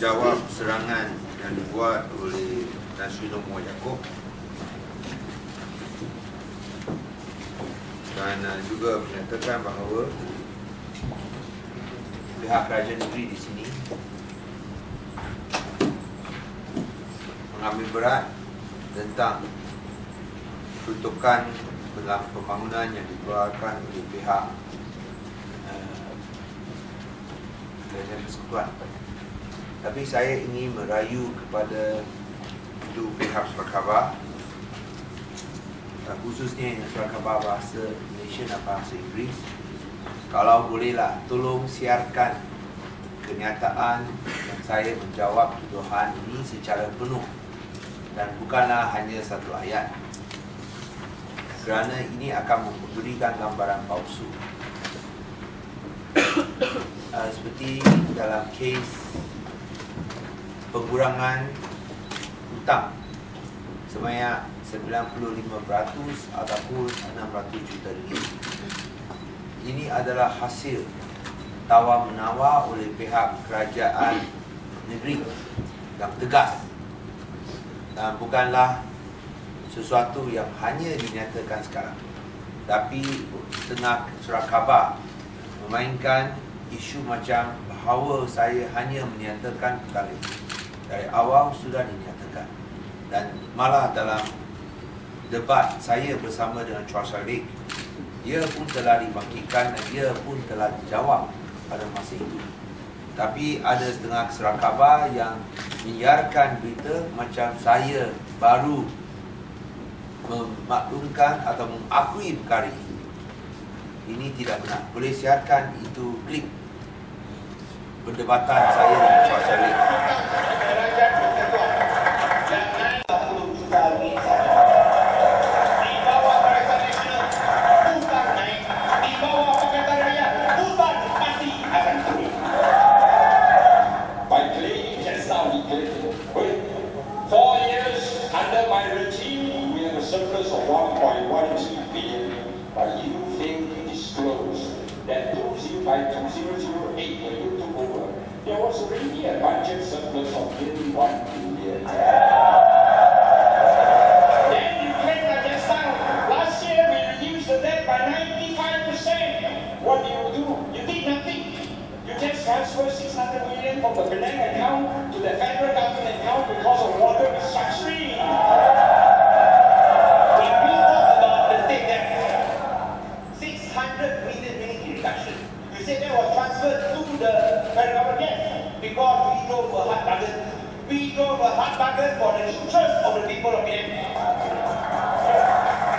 menjawab serangan yang dibuat oleh Tan Sri Noor Yaakob dan juga menyatakan bahawa pihak kerajaan negeri di sini mengambil berat tentang peruntukan dalam pembangunan yang dikeluarkan oleh pihak Kerajaan Persekutuan. Tapi saya ingin merayu kepada kedua pihak surat khabar, khususnya yang surat khabar bahasa Malaysia dan bahasa Inggeris, kalau bolehlah tolong siarkan kenyataan yang saya menjawab tuduhan ini secara penuh dan bukanlah hanya satu ayat, kerana ini akan memberikan gambaran palsu. Seperti dalam kes pengurangan hutang sebanyak 95% ataupun 600 juta ringgit. Ini adalah hasil tawar-menawar oleh pihak kerajaan negeri yang tegas dan bukanlah sesuatu yang hanya dinyatakan sekarang, tapi setengah surat khabar memainkan isu macam bahawa saya hanya menyatakan perkara ini. Dari awal sudah dinyatakan, dan malah dalam debat saya bersama dengan Charles Sadiq, ia pun telah dibangkitkan dan ia pun telah dijawab pada masa itu. Tapi ada setengah surat khabar yang menyiarkan berita macam saya baru memaklumkan atau mengakui perkara ini. Ini tidak benar. Boleh siarkan itu klip perdebatan saya dengan Charles Sadiq. Surplus of 1.12 billion, but you failed to disclose that by 2008, when you took over, there was already a budget surplus of nearly 1 billion. Then you claim that last year we reduced the debt by 95%. What do? You did nothing. You just transferred 600 million from the Penang account to the federal government account because of water restructuring. You said that was transferred to the federal government, yes, because we drove a hard bargain. We drove a hard bargain for the interest of the people of Penang.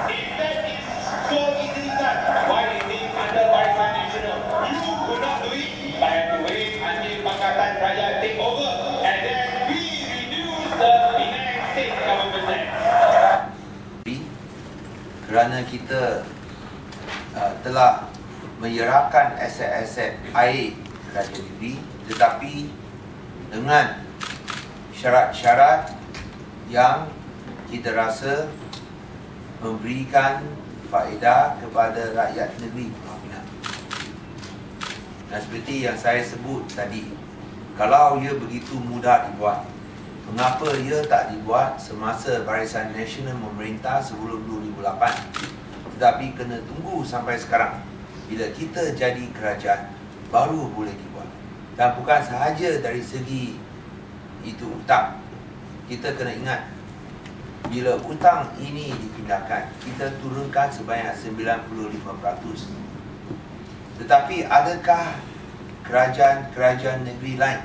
If that is so easily done, why is it under Barisan Nasional? You could not do it, but have to wait until Pakatan Raja take over, and then we reduce the Penang state government tax. Kerana kita telah menyerahkan aset-aset air kerajaan negeri, tetapi dengan syarat-syarat yang kita rasa memberikan faedah kepada rakyat negeri Pulau Pinang. Dan seperti yang saya sebut tadi, kalau ia begitu mudah dibuat, mengapa ia tak dibuat semasa Barisan Nasional memerintah sebelum 2008, tetapi kena tunggu sampai sekarang bila kita jadi kerajaan baru boleh dibuat. Dan bukan sahaja dari segi itu hutang. Kita kena ingat, bila hutang ini dipindahkan, kita turunkan sebanyak 95%. Tetapi adakah kerajaan-kerajaan negeri lain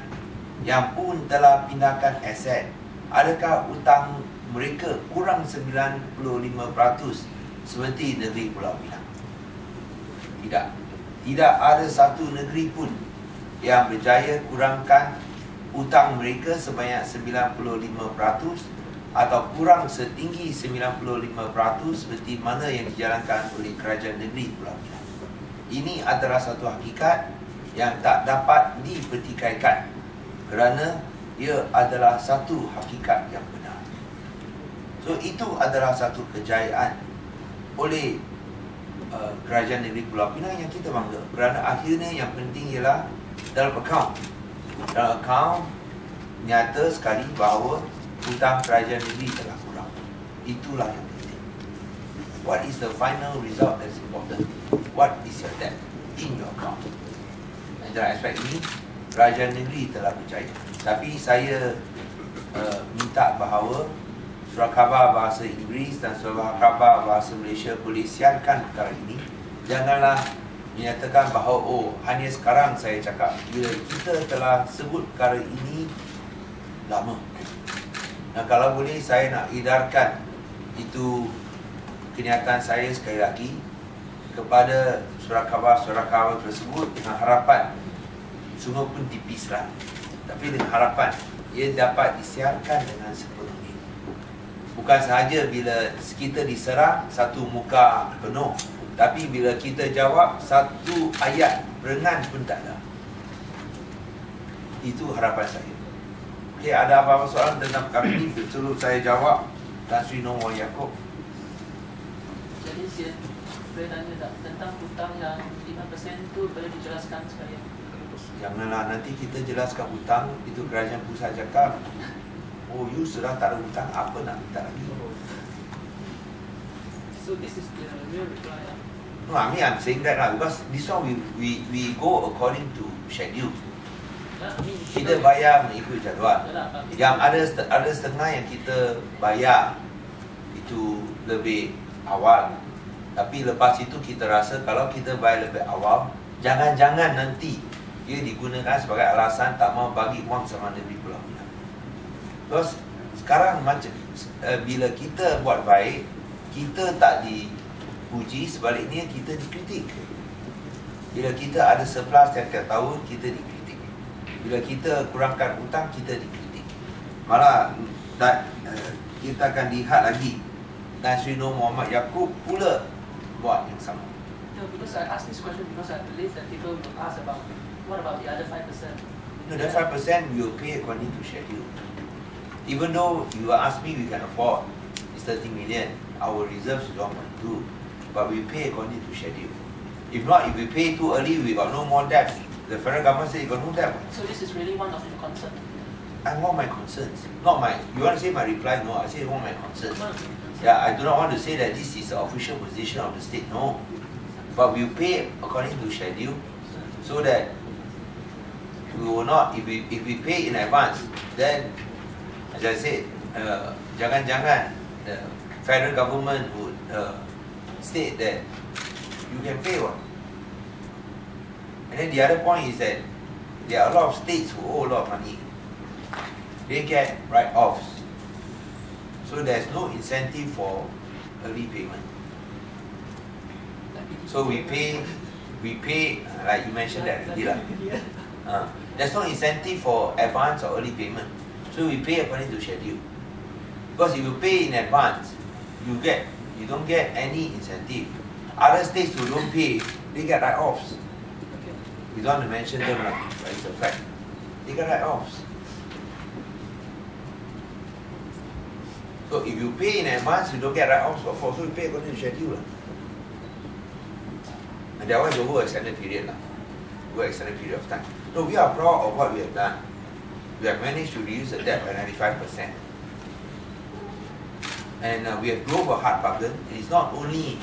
yang pun telah pindahkan aset, adakah hutang mereka kurang 95% seperti negeri Pulau Pinang? Tidak. Tidak ada satu negeri pun yang berjaya kurangkan hutang mereka sebanyak 95% atau kurang setinggi 95% seperti mana yang dijalankan oleh kerajaan negeri Pulau Pinang. Ini adalah satu hakikat yang tak dapat dipertikaikan kerana ia adalah satu hakikat yang benar. So itu adalah satu kejayaan oleh kerajaan negeri Pulau Pinang yang kita bangga, kerana akhirnya yang penting ialah dalam akaun nyata sekali bahawa hutang kerajaan negeri telah kurang. Itulah yang penting. What is the final result that's important? What is your debt in your account? Dan dalam aspek ini, kerajaan negeri telah berjaya. Tapi saya minta bahawa surat khabar bahasa Inggeris dan surat khabar bahasa Malaysia boleh siarkan perkara ini. Janganlah menyatakan bahawa oh, hanya sekarang saya cakap, bila kita telah sebut perkara ini lama. Dan kalau boleh saya nak edarkan itu kenyataan saya sekali lagi kepada surat khabar tersebut dengan harapan semua pun dipislah, tapi dengan harapan ia dapat disiarkan dengan sepenuhnya. Bukan sahaja bila kita diserang satu muka penuh, tapi bila kita jawab satu ayat rengan pun tak ada. Itu harapan saya. Okey, ada apa-apa soalan tentang perkara ini? Betul saya jawab. Tan Sri Noor Yaakob. Jadi saya boleh tanya tak tentang hutang yang 5% tu boleh dijelaskan sekali? Janganlah nanti kita jelaskan hutang, itu kerajaan pusat cakap, oh you sudah tak ada hutang, apa nak minta lagi? So this is the real reply. No, I mean I'm saying that lah, because this one we go according to schedule. Kita bayar mengikut jadual. Yang ada setengah yang kita bayar itu lebih awal. Tapi lepas itu kita rasa kalau kita bayar lebih awal, jangan-jangan nanti ia digunakan sebagai alasan tak mau bagi wang sama negeri Pulau Pinang. Terus sekarang macam bila kita buat baik, kita tak dipuji, sebaliknya kita dikritik. Bila kita ada surplus setiap tahun, kita dikritik. Bila kita kurangkan hutang, kita dikritik. Malah kita akan lihat lagi Tan Sri Noor Muhammad Yaakob pula buat yang sama. No, because I asked this question because I believe that people will ask about what about the other 5%? No, that 5% we will pay according to schedule. Even though you ask me, we can afford it's 30 million. Our reserves is 1.2, but we pay according to schedule. If not, if we pay too early, we got no more debt. The federal government says you got no debt. So this is really one of your concerns? I want my concerns, not my. You want to say my reply? No, I say I want my concerns. Yeah, I do not want to say that this is the official position of the state. No, but we pay according to schedule, so that we will not. If we pay in advance, then as I said, jangan-jangan the federal government would state that you can pay what. And then the other point is that there are a lot of states who owe a lot of money. They get write-offs. So there's no incentive for early payment. So we pay like you mentioned that already lah. There's no incentive for advance or early payment. So we pay according to schedule. Because if you pay in advance, you don't get any incentive. Other states who don't pay, they get write-offs. We don't want to mention them, but it's a fact. They get write-offs. So if you pay in advance, you don't get write-offs. What for? So you pay according to schedule. And that was over extended period. Over extended period of time. No, we are proud of what we have done. We have managed to reduce the debt by 95%. And we have drove a hard bargain. It's not only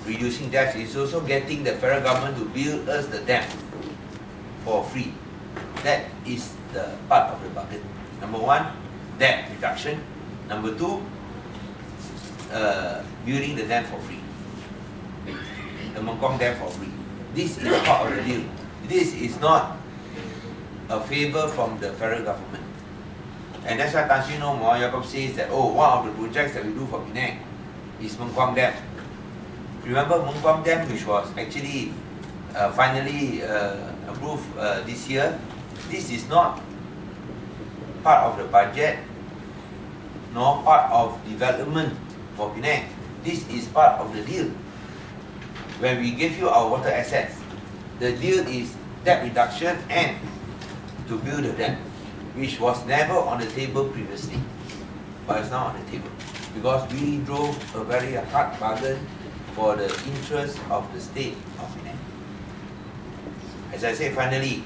reducing debt, it's also getting the federal government to bill us the debt for free. That is the part of the bargain. Number one, debt reduction. Number two, building the dam for free. The Mengkuang Dam for free. This is part of the deal. This is not a favour from the federal government. And that's why Tan Sri Noor Muhammad Yaakob says that, oh, one of the projects that we do for Penang is Mengkuang Dam. Remember Mengkuang Dam, which was actually finally approved this year? This is not part of the budget nor part of development for Penang. This is part of the deal. When we give you our water assets, the deal is debt reduction and to build the dam, which was never on the table previously, but it's now on the table. Because we drove a very hard bargain for the interest of the state of Penang. As I said, finally,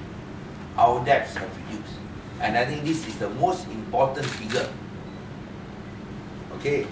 our debts have reduced. And I think this is the most important figure. Okay.